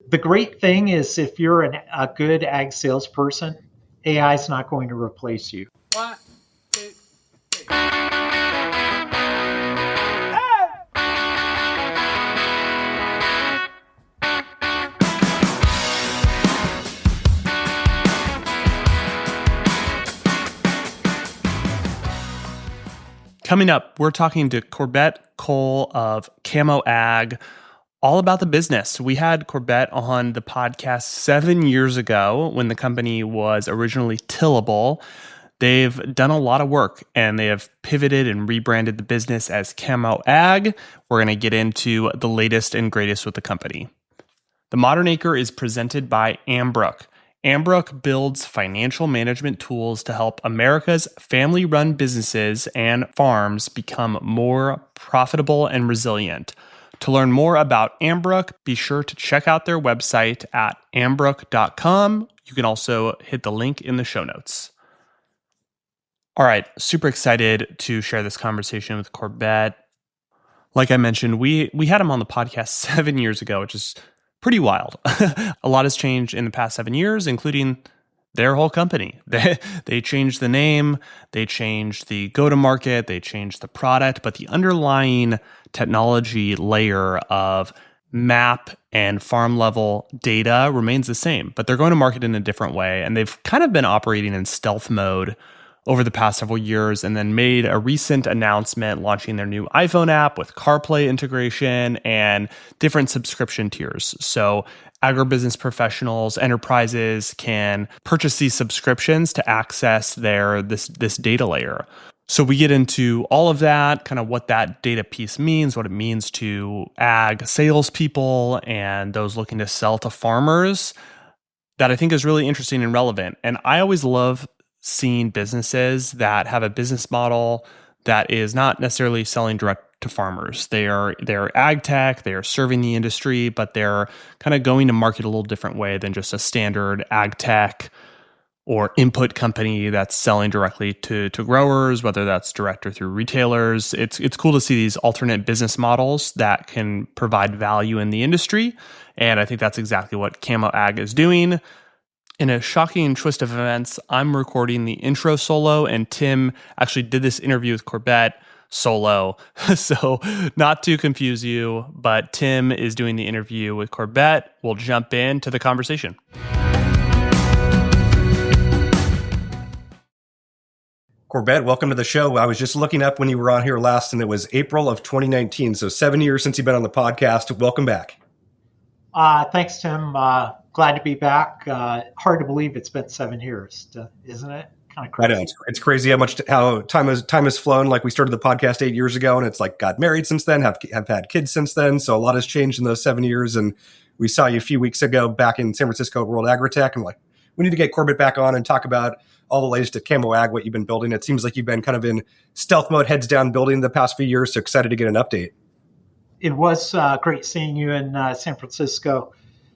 The great thing is if you're a good ag salesperson, AI is not going to replace you. One, two, three. Coming up, we're talking to Corbett Kull of CamoAg, all about the business. We had Corbett on the podcast 7 years ago when the company was originally Tillable. They've done a lot of work and they have pivoted and rebranded the business as CamoAg. We're going to get into the latest and greatest with the company. The Modern Acre is presented by Ambrook. Ambrook builds financial management tools to help America's family-run businesses and farms become more profitable and resilient. To learn more about Ambrook, be sure to check out their website at ambrook.com. You can also hit the link in the show notes. All right, super excited to share this conversation with Corbett. Like I mentioned, we had him on the podcast 7 years ago, which is pretty wild. A lot has changed in the past 7 years, including their whole company. They changed the name, they changed the go-to-market, they changed the product, but the underlying technology layer of map and farm-level data remains the same, but they're going to market in a different way, and they've kind of been operating in stealth mode over the past several years, and then made a recent announcement launching their new iPhone app with CarPlay integration and different subscription tiers. So agribusiness professionals, enterprises can purchase these subscriptions to access this data layer. So we get into all of that, kind of what that data piece means, what it means to ag salespeople and those looking to sell to farmers, that I think is really interesting and relevant. And I always love seeing businesses that have a business model that is not necessarily selling direct to farmers. They're ag tech, they are serving the industry, but they're kind of going to market a little different way than just a standard ag tech or input company that's selling directly to growers, whether that's direct or through retailers. It's cool to see these alternate business models that can provide value in the industry. And I think that's exactly what CamoAg is doing. In a shocking twist of events, I'm recording the intro solo, and Tim actually did this interview with Corbett solo. So not to confuse you, but Tim is doing the interview with Corbett. We'll jump into the conversation. Corbett, welcome to the show. I was just looking up when you were on here last, and it was April of 2019. So 7 years since you've been on the podcast. Welcome back. Thanks, Tim. Glad to be back. Hard to believe it's been 7 years, isn't it? Kind of crazy. I know it's crazy how time has flown. Like we started the podcast 8 years ago, and it's like got married since then, have had kids since then. So a lot has changed in those 7 years. And we saw you a few weeks ago back in San Francisco World Agritech, and like we need to get Corbett back on and talk about all the latest at CamoAg, what you've been building. It seems like you've been kind of in stealth mode, heads down building the past few years. So excited to get an update. It was great seeing you in San Francisco.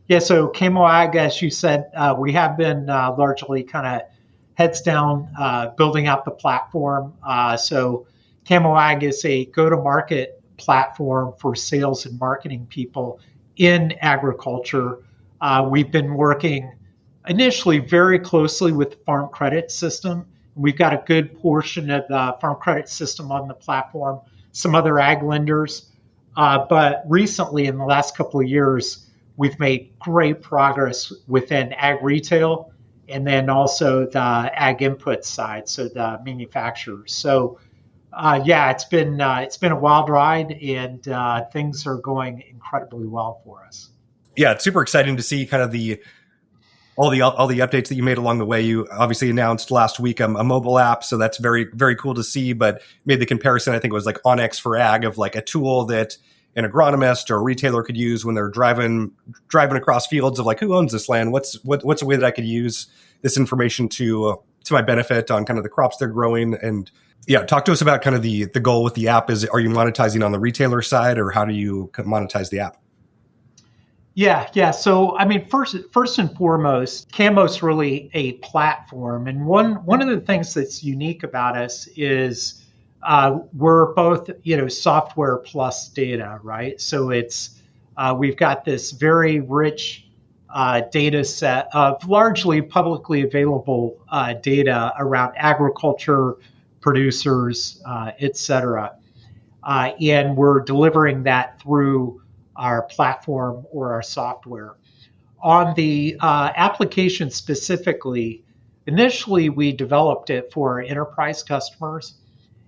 Yeah, so CamoAg, as you said, we have been largely kind of heads down building out the platform. So CamoAg is a go-to-market platform for sales and marketing people in agriculture. We've been working initially very closely with the Farm Credit System. We've got a good portion of the Farm Credit System on the platform, some other ag lenders. But recently, in the last couple of years, we've made great progress within ag retail and then also the ag input side, so the manufacturers. So, it's been a wild ride, and things are going incredibly well for us. Yeah, it's super exciting to see kind of all the updates that you made along the way. You obviously announced last week a mobile app, so that's very, very cool to see. But made the comparison, I think it was like Onyx for ag, of like a tool that an agronomist or a retailer could use when they're driving across fields of like, who owns this land? What's a way that I could use this information to my benefit on kind of the crops they're growing? And yeah, talk to us about kind of the goal with the app. Are you monetizing on the retailer side, or how do you monetize the app? Yeah. So, I mean, first and foremost, Camo's really a platform. And one of the things that's unique about us is we're both, software plus data, right? So we've got this very rich data set of largely publicly available data around agriculture, producers, et cetera. And we're delivering that through our platform or our software. On the application specifically, initially we developed it for our enterprise customers.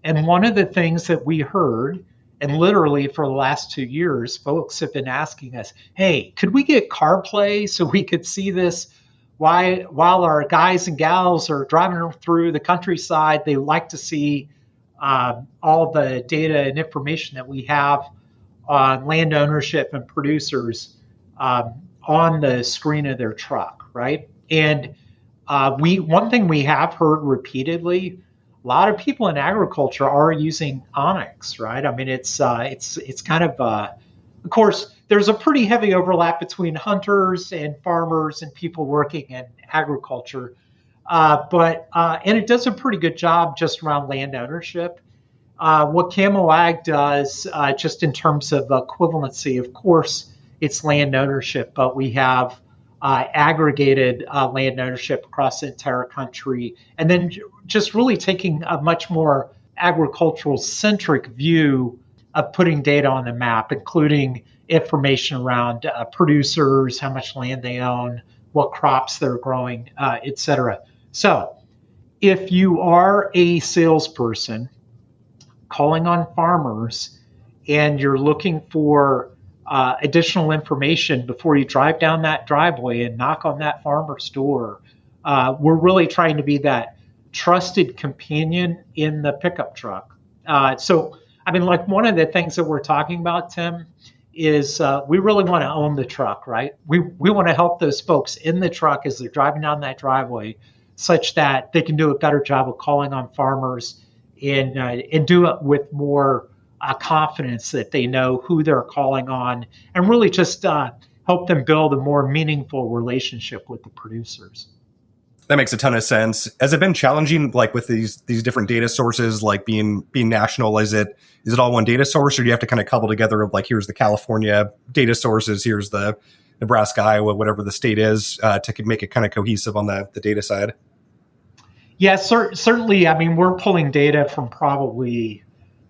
And one of the things that we heard, and literally for the last 2 years, folks have been asking us, hey, could we get CarPlay so we could see this while our guys and gals are driving through the countryside? They like to see all the data and information that we have on land ownership and producers on the screen of their truck, right? And one thing we have heard repeatedly, a lot of people in agriculture are using Onyx, right? I mean, it's kind of course, there's a pretty heavy overlap between hunters and farmers and people working in agriculture, and it does a pretty good job just around land ownership. What CamoAg does, just in terms of equivalency, of course, it's land ownership, but we have aggregated land ownership across the entire country, and then just really taking a much more agricultural centric view of putting data on the map, including information around producers, how much land they own, what crops they're growing, et cetera. So if you are a salesperson calling on farmers and you're looking for additional information before you drive down that driveway and knock on that farmer's door, we're really trying to be that trusted companion in the pickup truck. So, I mean, like one of the things that we're talking about, Tim, is we really want to own the truck, right? We want to help those folks in the truck as they're driving down that driveway such that they can do a better job of calling on farmers and do it with more confidence that they know who they're calling on, and really just help them build a more meaningful relationship with the producers. That makes a ton of sense. Has it been challenging, like with these different data sources, like being national? Is it all one data source, or do you have to kind of couple together, like here's the California data sources, here's the Nebraska, Iowa, whatever the state is, to make it kind of cohesive on the data side? Yeah, certainly. I mean, we're pulling data from probably,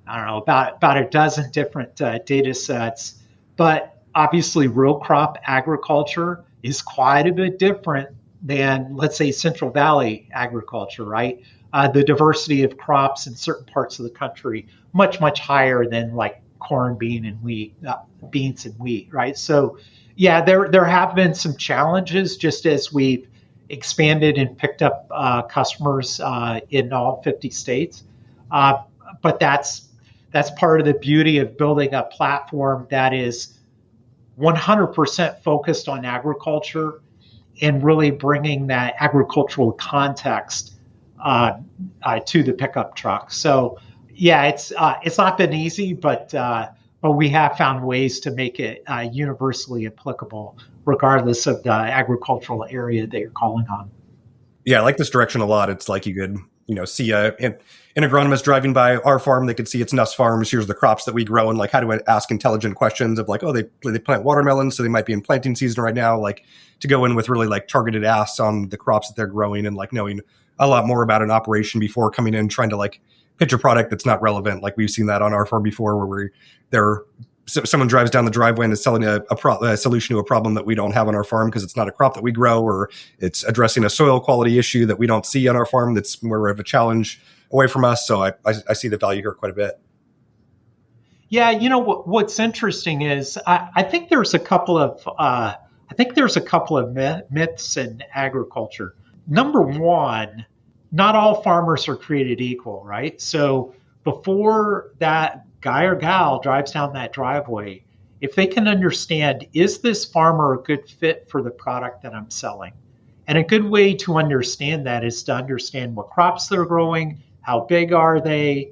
I don't know, about a dozen different data sets, but obviously real crop agriculture is quite a bit different than, let's say, Central Valley agriculture, right? The diversity of crops in certain parts of the country much higher than like corn, beans and wheat, right? So, yeah, there have been some challenges just as we've expanded and picked up customers in all 50 states, but that's part of the beauty of building a platform that is 100% focused on agriculture and really bringing that agricultural context to the pickup truck. So, yeah, it's not been easy, but we have found ways to make it universally applicable, regardless of the agricultural area that you're calling on. Yeah, I like this direction a lot. It's like you could, see an agronomist driving by our farm. They could see it's Nuss Farms. Here's the crops that we grow, and like how do I ask intelligent questions of like, oh, they plant watermelons, so they might be in planting season right now. Like to go in with really like targeted asks on the crops that they're growing, and like knowing a lot more about an operation before coming in trying to like pitch a product that's not relevant. Like we've seen that on our farm before, where someone drives down the driveway and is selling a solution to a problem that we don't have on our farm because it's not a crop that we grow, or it's addressing a soil quality issue that we don't see on our farm that's more of a challenge away from us. So I see the value here quite a bit. Yeah, what's interesting is I think there's a couple of myths in agriculture. Number one, not all farmers are created equal, right? So before that guy or gal drives down that driveway, if they can understand, is this farmer a good fit for the product that I'm selling? And a good way to understand that is to understand what crops they're growing, how big are they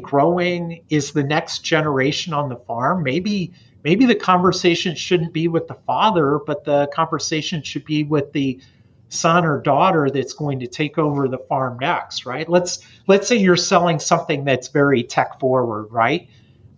growing? Is the next generation on the farm? Maybe the conversation shouldn't be with the father, but the conversation should be with the son or daughter that's going to take over the farm next, right? Let's say you're selling something that's very tech forward, right?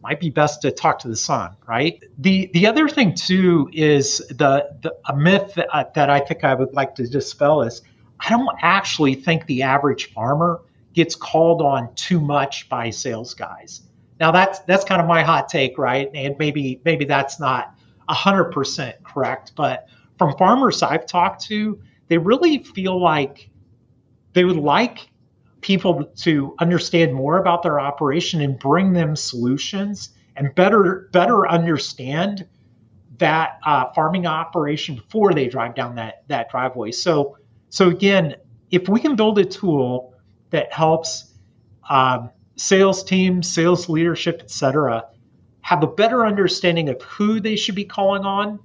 might be best to talk to the sun, right? The other thing too is a myth that I think I would like to dispel is I don't actually think the average farmer gets called on too much by sales guys. Now that's kind of my hot take, right? And maybe that's not 100% correct, but from farmers I've talked to, they really feel like they would like people to understand more about their operation and bring them solutions and better understand that farming operation before they drive down that driveway. So again, if we can build a tool that helps sales teams, sales leadership, et cetera, have a better understanding of who they should be calling on,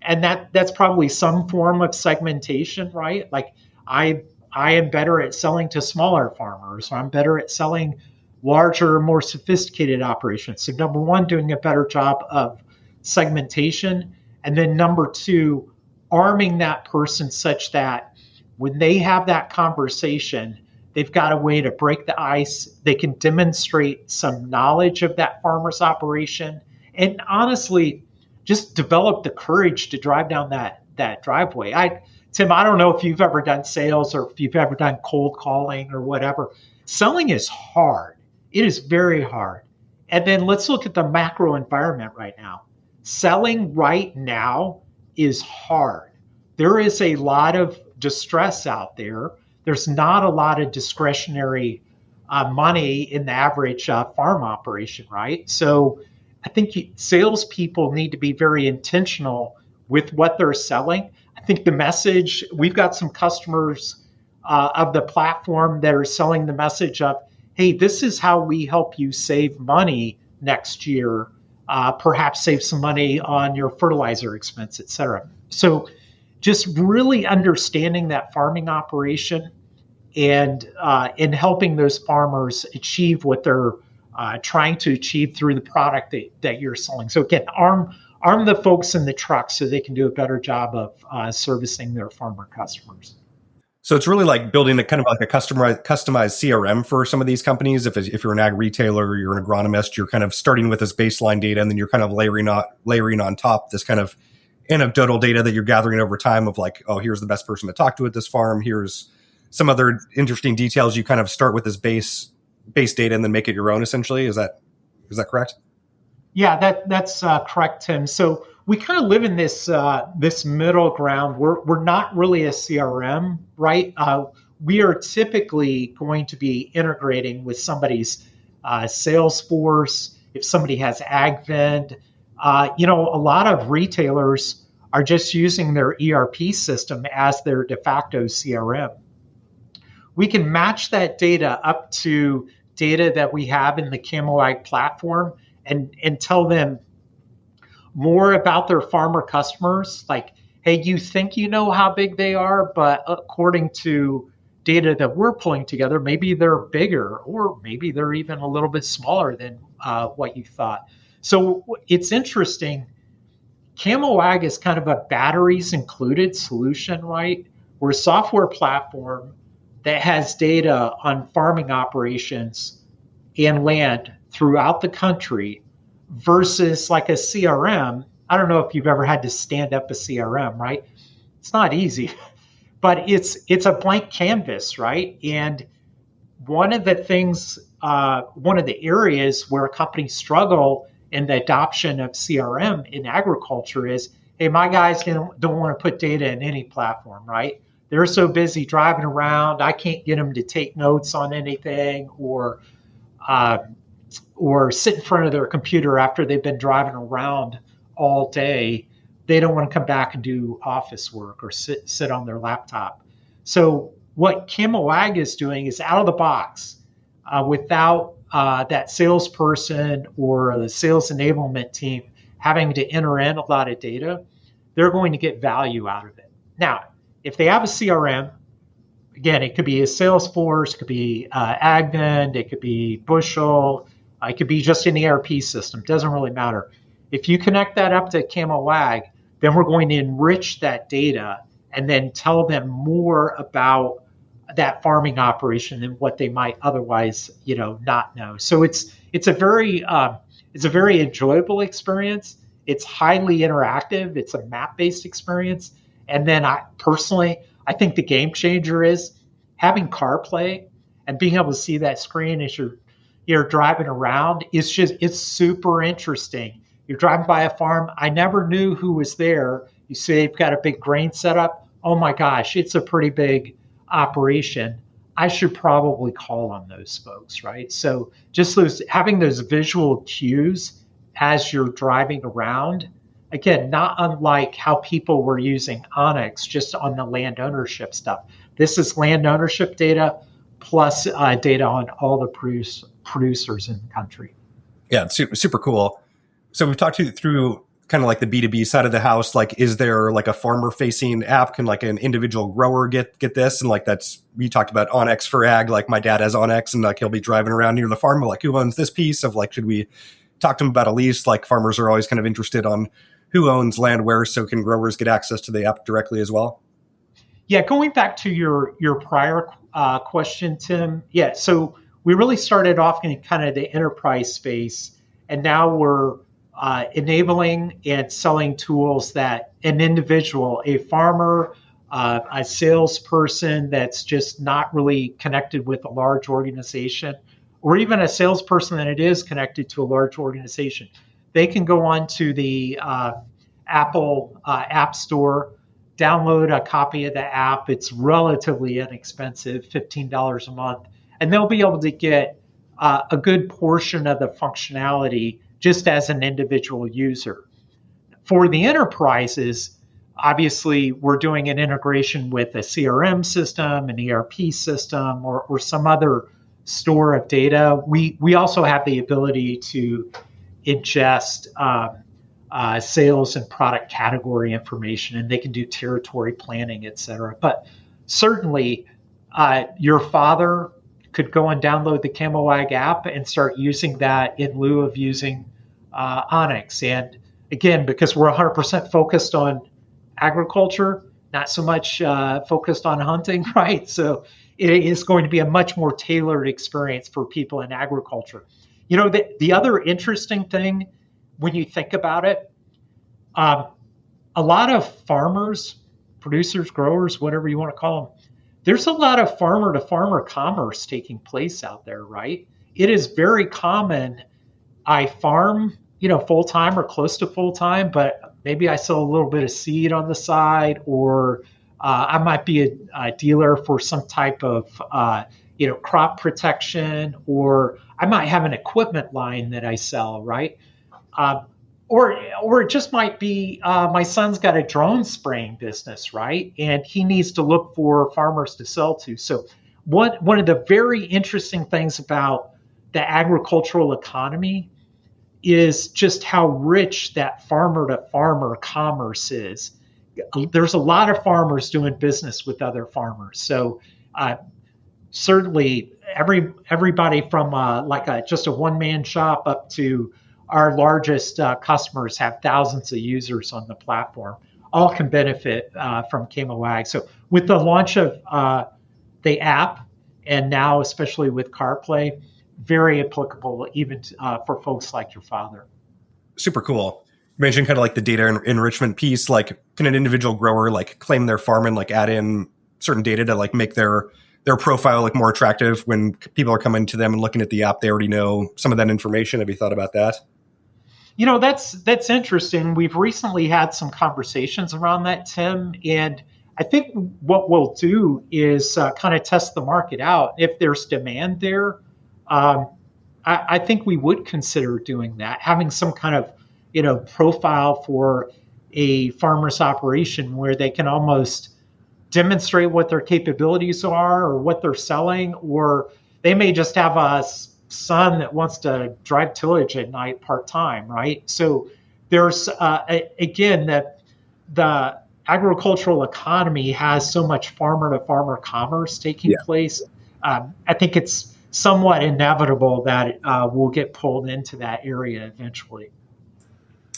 and that's probably some form of segmentation, right? Like I am better at selling to smaller farmers, or I'm better at selling larger, more sophisticated operations. So number one, doing a better job of segmentation. And then number two, arming that person such that when they have that conversation, they've got a way to break the ice. They can demonstrate some knowledge of that farmer's operation. And honestly, just develop the courage to drive down that driveway. Tim, I don't know if you've ever done sales or if you've ever done cold calling or whatever. Selling is hard. It is very hard. And then let's look at the macro environment right now. Selling right now is hard. There is a lot of distress out there. There's not a lot of discretionary money in the average farm operation, right? So I think salespeople need to be very intentional with what they're selling. I think the message, we've got some customers of the platform that are selling the message of, hey, this is how we help you save money next year, perhaps save some money on your fertilizer expense, et cetera. So just really understanding that farming operation and in helping those farmers achieve what they're trying to achieve through the product that you're selling. So again, arm the folks in the truck so they can do a better job of servicing their farmer customers. So it's really like building a kind of like a customized CRM for some of these companies. If you're an ag retailer, you're an agronomist, you're kind of starting with this baseline data, and then you're kind of layering on top this kind of anecdotal data that you're gathering over time of like, oh, here's the best person to talk to at this farm. Here's some other interesting details. You kind of start with this base data and then make it your own, essentially. Is that correct? Yeah, that's correct, Tim. So we kind of live in this middle ground. We're not really a CRM, right? We are typically going to be integrating with somebody's Salesforce. If somebody has AgVend, a lot of retailers are just using their ERP system as their de facto CRM. We can match that data up to data that we have in the CamoAg platform and tell them more about their farmer customers. Like, hey, you think you know how big they are, but according to data that we're pulling together, maybe they're bigger, or maybe they're even a little bit smaller than what you thought. So it's interesting. CamoAg is kind of a batteries included solution, right? We're a software platform that has data on farming operations and land throughout the country versus like a CRM. I don't know if you've ever had to stand up a CRM, right? It's not easy, but it's a blank canvas, right? And one of the areas where companies struggle in the adoption of CRM in agriculture is, hey, my guys don't want to put data in any platform, right? They're so busy driving around, I can't get them to take notes on anything or sit in front of their computer after they've been driving around all day. They don't want to come back and do office work or sit on their laptop. So what CamoAg is doing is out of the box, without that salesperson or the sales enablement team having to enter in a lot of data, they're going to get value out of it. Now, if they have a CRM, again, it could be a Salesforce, it could be AgVend, it could be Bushel, it could be just an ERP system. Doesn't really matter. If you connect that up to CamoAg, then we're going to enrich that data and then tell them more about that farming operation than what they might otherwise, not know. So it's a very It's a very enjoyable experience. It's highly interactive. It's a map-based experience. And then I think the game changer is having CarPlay and being able to see that screen as you're driving around. It's super interesting. You're driving by a farm. I never knew who was there. You see they've got a big grain setup. Oh my gosh, it's a pretty big operation. I should probably call on those folks, right? So just having those visual cues as you're driving around, again, not unlike how people were using Onyx just on the land ownership stuff. This is land ownership data plus data on all the producers in the country. Yeah, it's super cool. So we've talked through kind of like the B2B side of the house. Like, is there like a farmer facing app? Can like an individual grower get this? And like, we talked about Onyx for ag. Like my dad has Onyx and like he'll be driving around near the farm. Like, who owns this piece of like, should we talk to him about a lease? Like farmers are always kind of interested on who owns land where. So can growers get access to the app directly as well? Yeah, going back to your prior question, Tim. Yeah, so we really started off in kind of the enterprise space, and now we're enabling and selling tools that an individual, a farmer, a salesperson that's just not really connected with a large organization, or even a salesperson that is connected to a large organization, they can go on to the Apple App Store, download a copy of the app. It's relatively inexpensive, $15 a month, and they'll be able to get a good portion of the functionality just as an individual user. For the enterprises, obviously, we're doing an integration with a CRM system, an ERP system, or some other store of data. We also have the ability to ingest sales and product category information, and they can do territory planning, et cetera. But certainly, your father could go and download the CamoAg app and start using that in lieu of using Onyx. And again, because we're 100% focused on agriculture, not so much focused on hunting, right? So it is going to be a much more tailored experience for people in agriculture. You know, the other interesting thing when you think about it, a lot of farmers, producers, growers, whatever you want to call them, there's a lot of farmer to farmer commerce taking place out there, right? It is very common. I farm, full time or close to full time, but maybe I sell a little bit of seed on the side, or I might be a dealer for some type of, crop protection, or I might have an equipment line that I sell, right? Or it just might be my son's got a drone spraying business, right? And he needs to look for farmers to sell to. So one of the very interesting things about the agricultural economy is just how rich that farmer to farmer commerce is. There's a lot of farmers doing business with other farmers. So certainly everybody from just a one-man shop up to our largest customers have thousands of users on the platform. All can benefit from CamoAg. So with the launch of the app, and now especially with CarPlay, very applicable even for folks like your father. Super cool. You mentioned kind of like the data enrichment piece. Like, can an individual grower like claim their farm and like add in certain data to like make their profile like more attractive when people are coming to them and looking at the app? They already know some of that information. Have you thought about that? That's interesting. We've recently had some conversations around that, Tim, and I think what we'll do is kind of test the market out. If there's demand there, I think we would consider doing that, having some kind of profile for a farmer's operation where they can almost demonstrate what their capabilities are or what they're selling, or they may just have a son that wants to drive tillage at night part-time, right? So there's, again, that the agricultural economy has so much farmer-to-farmer commerce taking place. I think it's somewhat inevitable that we'll get pulled into that area eventually.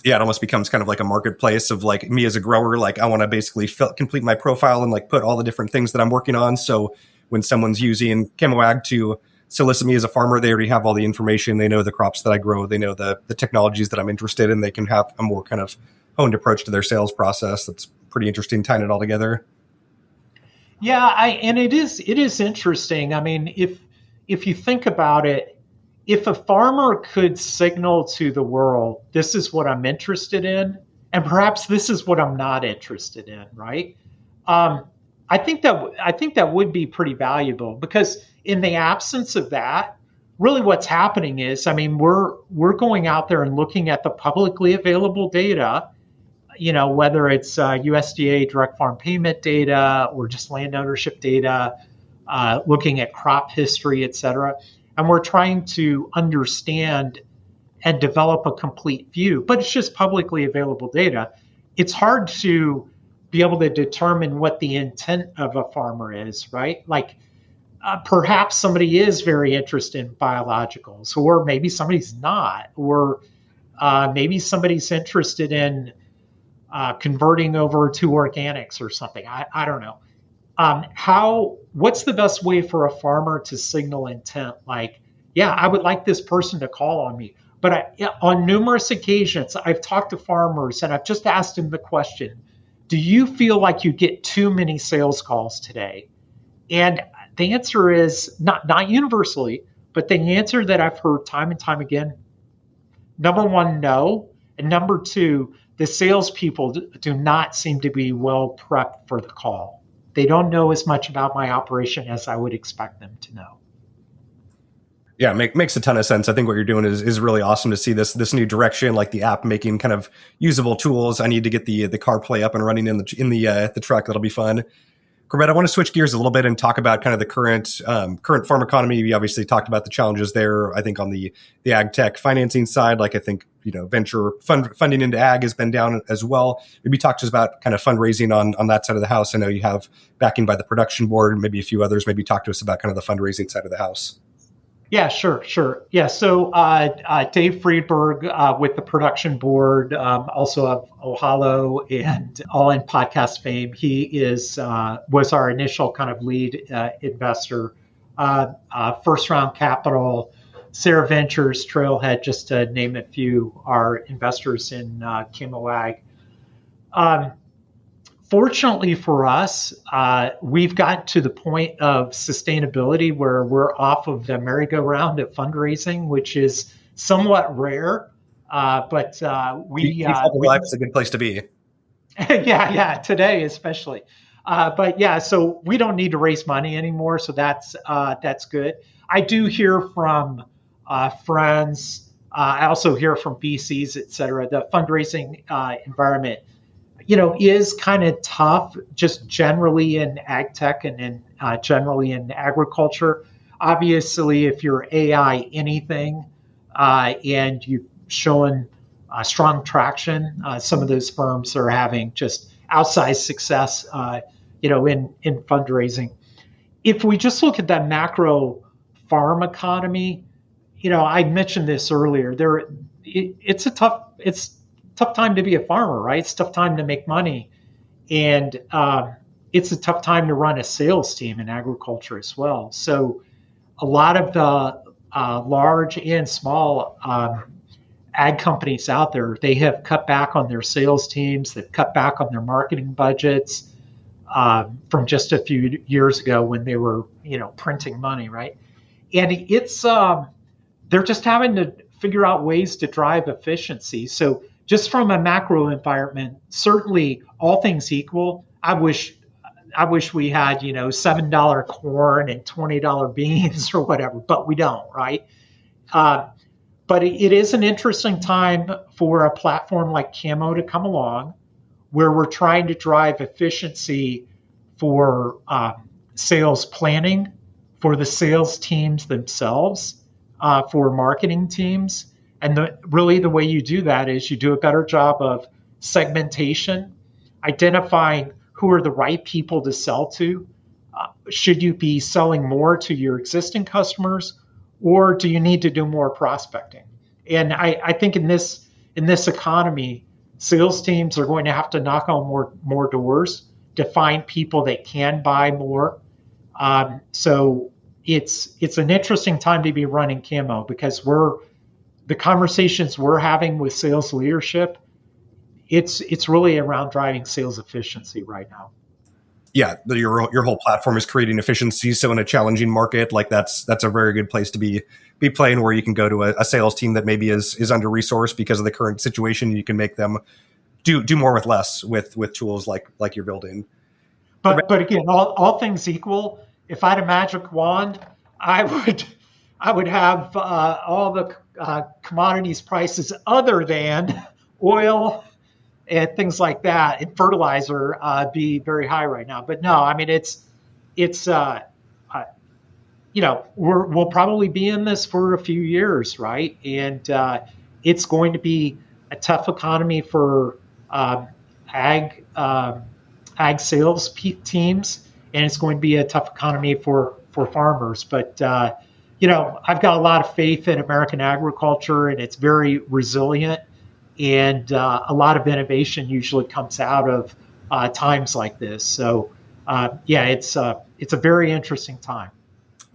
Yeah, it almost becomes kind of like a marketplace of like me as a grower, like I want to basically complete my profile and like put all the different things that I'm working on. So when someone's using CamoAg to solicit me as a farmer, they already have all the information. They know the crops that I grow. They know the technologies that I'm interested in. They can have a more kind of honed approach to their sales process. That's pretty interesting, tying it all together. Yeah, and it is interesting. I mean, if you think about it, if a farmer could signal to the world, this is what I'm interested in, and perhaps this is what I'm not interested in, right? I think that would be pretty valuable, because in the absence of that, really what's happening is, I mean, we're going out there and looking at the publicly available data, whether it's USDA direct farm payment data or just land ownership data, looking at crop history, et cetera. And we're trying to understand and develop a complete view, but it's just publicly available data. It's hard to be able to determine what the intent of a farmer is, right? Like perhaps somebody is very interested in biologicals, or maybe somebody's not, or maybe somebody's interested in converting over to organics or something. I don't know. What's the best way for a farmer to signal intent? Like, yeah, I would like this person to call on me. But on numerous occasions, I've talked to farmers and I've just asked them the question, do you feel like you get too many sales calls today? And the answer is not universally, but the answer that I've heard time and time again, number one, no. And number two, the salespeople do not seem to be well prepped for the call. They don't know as much about my operation as I would expect them to know. Yeah, makes a ton of sense. I think what you're doing is really awesome to see this new direction, like the app making kind of usable tools. I need to get the CarPlay up and running in the truck. That'll be fun. Corbett, I want to switch gears a little bit and talk about kind of the current farm economy. We obviously talked about the challenges there. I think on the ag tech financing side, like I think venture funding into ag has been down as well. Maybe talk to us about kind of fundraising on that side of the house. I know you have backing by the production board, maybe a few others. Maybe talk to us about kind of the fundraising side of the house. Yeah, sure. Yeah, so Dave Friedberg with the production board, also of Ohalo and All In Podcast fame. He was our initial kind of lead investor. First round capital, Sarah Ventures, Trailhead, just to name a few, are investors in CamoAg. Fortunately for us, we've got to the point of sustainability where we're off of the merry-go-round of fundraising, which is somewhat rare. But life is a good place to be. Yeah, today especially. But yeah, so we don't need to raise money anymore, so that's good. I do hear from friends. I also hear from VCs, et cetera. The fundraising environment is kind of tough just generally in ag tech and in generally in agriculture. Obviously, if you're AI anything and you've shown strong traction, some of those firms are having just outsized success, in fundraising. If we just look at that macro farm economy, I mentioned this earlier. It's a tough time to be a farmer, right? It's a tough time to make money. And it's a tough time to run a sales team in agriculture as well. So a lot of the large and small ag companies out there, they have cut back on their sales teams. They've cut back on their marketing budgets from just a few years ago when they were, printing money, right? And it's they're just having to figure out ways to drive efficiency. So just from a macro environment, certainly all things equal, I wish we had, $7 corn and $20 beans or whatever, but we don't, right? But it is an interesting time for a platform like Camo to come along, where we're trying to drive efficiency for sales planning, for the sales teams themselves, for marketing teams. And really the way you do that is you do a better job of segmentation, identifying who are the right people to sell to. Should you be selling more to your existing customers, or do you need to do more prospecting? And I think in this economy, sales teams are going to have to knock on more doors to find people that can buy more. So it's an interesting time to be running Camo because the conversations we're having with sales leadership, it's really around driving sales efficiency right now. Yeah, your whole platform is creating efficiency. So in a challenging market, like that's a very good place to be playing, where you can go to a sales team that maybe is under resourced because of the current situation. You can make them do more with less with tools like you're building. But again, all things equal, if I had a magic wand, I would have all the commodities prices other than oil and things like that and fertilizer be very high right now. But no, I mean it's we'll probably be in this for a few years, right? And it's going to be a tough economy for ag sales teams, and it's going to be a tough economy for farmers. But I've got a lot of faith in American agriculture, and it's very resilient. And a lot of innovation usually comes out of times like this. So it's a very interesting time.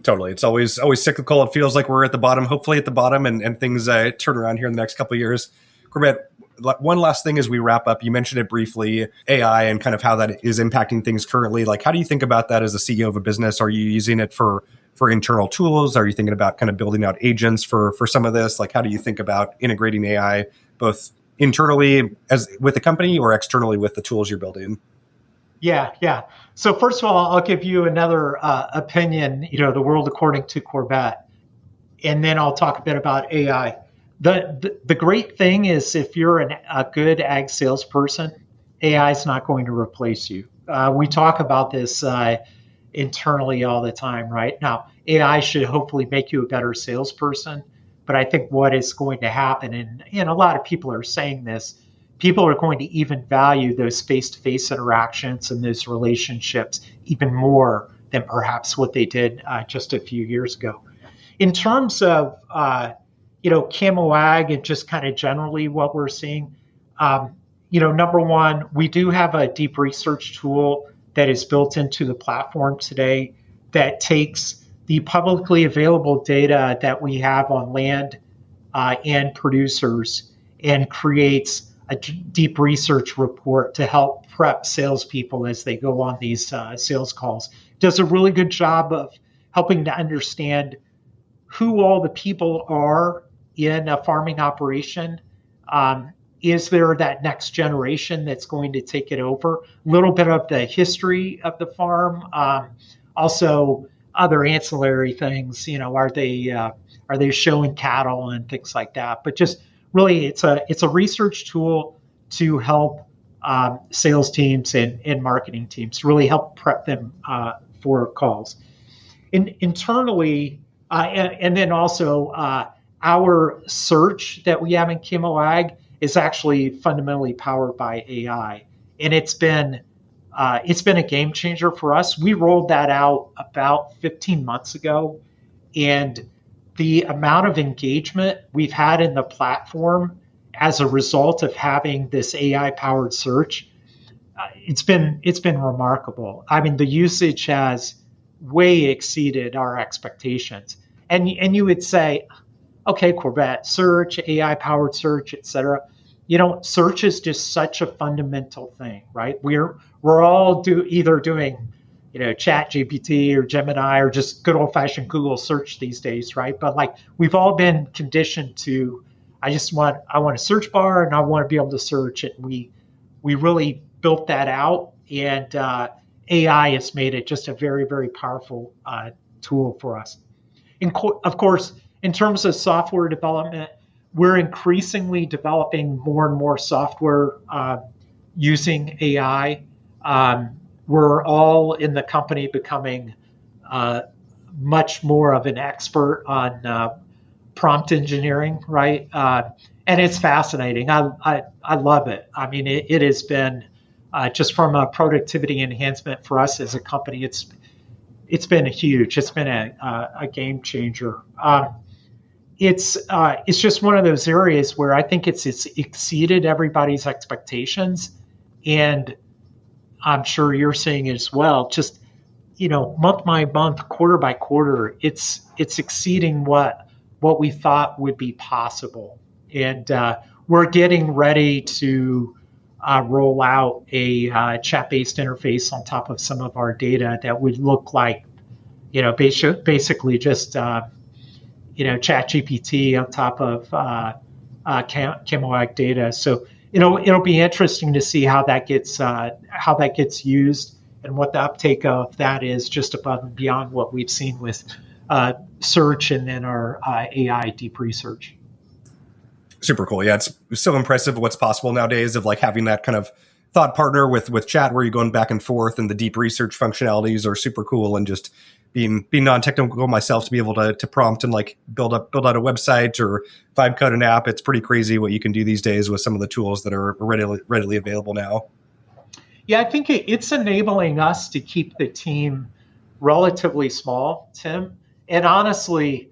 Totally. It's always cyclical. It feels like we're at the bottom, hopefully at the bottom, and things turn around here in the next couple of years. Corbett, one last thing as we wrap up, you mentioned it briefly, AI and kind of how that is impacting things currently. Like, how do you think about that as a CEO of a business? Are you using it for internal tools? Are you thinking about kind of building out agents for some of this? Like, how do you think about integrating AI both internally as with the company or externally with the tools you're building? Yeah. So first of all, I'll give you another opinion, the world according to Corbett, and then I'll talk a bit about AI. The great thing is if you're a good ag salesperson, AI is not going to replace you. We talk about this internally all the time, right? Now, AI should hopefully make you a better salesperson, but I think what is going to happen, and a lot of people are saying this, people are going to even value those face-to-face interactions and those relationships even more than perhaps what they did just a few years ago. In terms of CamoAg and just kind of generally what we're seeing, number one, we do have a deep research tool that is built into the platform today that takes the publicly available data that we have on land and producers and creates a deep research report to help prep salespeople as they go on these sales calls. Does a really good job of helping to understand who all the people are in a farming operation. Is there that next generation that's going to take it over? A little bit of the history of the farm. Also, other ancillary things. Are they showing cattle and things like that? But just really, it's a research tool to help sales teams and marketing teams really help prep them for calls. Internally, and then also our search that we have in CamoAg is actually fundamentally powered by AI, and it's been a game changer for us. We rolled that out about 15 months ago, and the amount of engagement we've had in the platform as a result of having this AI-powered search, it's been remarkable. I mean, the usage has way exceeded our expectations. And you would say, okay, Corbett, search, AI-powered search, et cetera. Search is just such a fundamental thing, right? We're all either doing, Chat GPT or Gemini or just good old-fashioned Google search these days, right? But we've all been conditioned to, I want a search bar and I want to be able to search it. We really built that out, and AI has made it just a very, very powerful tool for us. Of course, in terms of software development, we're increasingly developing more and more software using AI. We're all in the company becoming much more of an expert on prompt engineering, right? And it's fascinating. I love it. I mean, it has been just from a productivity enhancement for us as a company. It's been huge. It's been a game changer. It's just one of those areas where I think it's exceeded everybody's expectations, and I'm sure you're seeing it as well. Just month by month, quarter by quarter, it's exceeding what we thought would be possible. And we're getting ready to roll out a chat-based interface on top of some of our data that would look like, basically just, chat GPT on top of CamoAg data. So, it'll be interesting to see how that gets used and what the uptake of that is, just above and beyond what we've seen with search and then our AI deep research. Super cool. Yeah, it's so impressive what's possible nowadays of like having that kind of thought partner with chat where you're going back and forth, and the deep research functionalities are super cool. And just being non-technical myself to be able to prompt and like build out a website or vibe code an app, it's pretty crazy what you can do these days with some of the tools that are readily available now. Yeah, I think it's enabling us to keep the team relatively small, Tim. And honestly,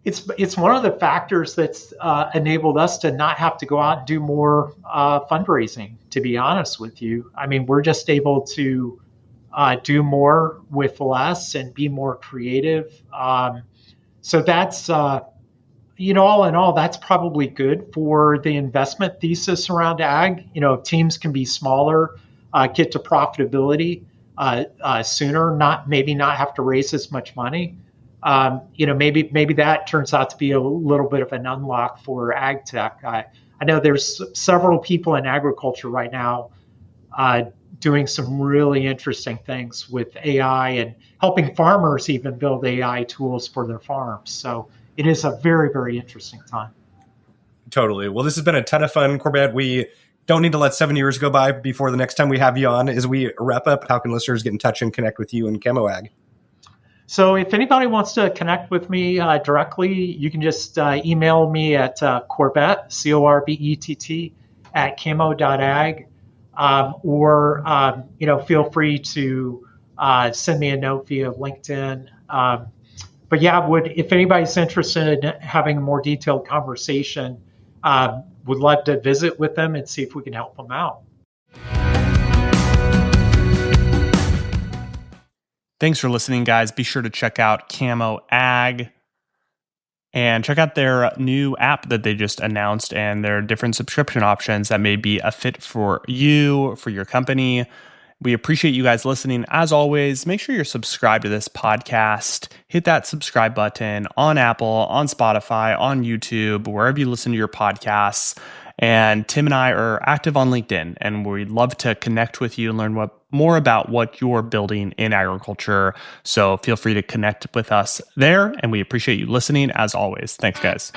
it's one of the factors that's enabled us to not have to go out and do more fundraising, to be honest with you. I mean, we're just able to do more with less and be more creative. So that's, all in all, that's probably good for the investment thesis around ag. Teams can be smaller, get to profitability sooner, maybe not have to raise as much money. Maybe that turns out to be a little bit of an unlock for ag tech. I know there's several people in agriculture right now doing some really interesting things with AI and helping farmers even build AI tools for their farms. So it is a very, very interesting time. Totally. Well, this has been a ton of fun, Corbett. We don't need to let 7 years go by before the next time we have you on. As we wrap up, how can listeners get in touch and connect with you and CamoAg? So if anybody wants to connect with me directly, you can just email me at Corbett, Corbett, at camo.ag. Or feel free to send me a note via LinkedIn. But yeah, if anybody's interested in having a more detailed conversation, would love to visit with them and see if we can help them out. Thanks for listening, guys. Be sure to check out CamoAg and check out their new app that they just announced and their different subscription options that may be a fit for you, for your company. We appreciate you guys listening. As always, make sure you're subscribed to this podcast. Hit that subscribe button on Apple, on Spotify, on YouTube, wherever you listen to your podcasts. And Tim and I are active on LinkedIn, and we'd love to connect with you and learn more about what you're building in agriculture. So feel free to connect with us there, and we appreciate you listening as always. Thanks, guys.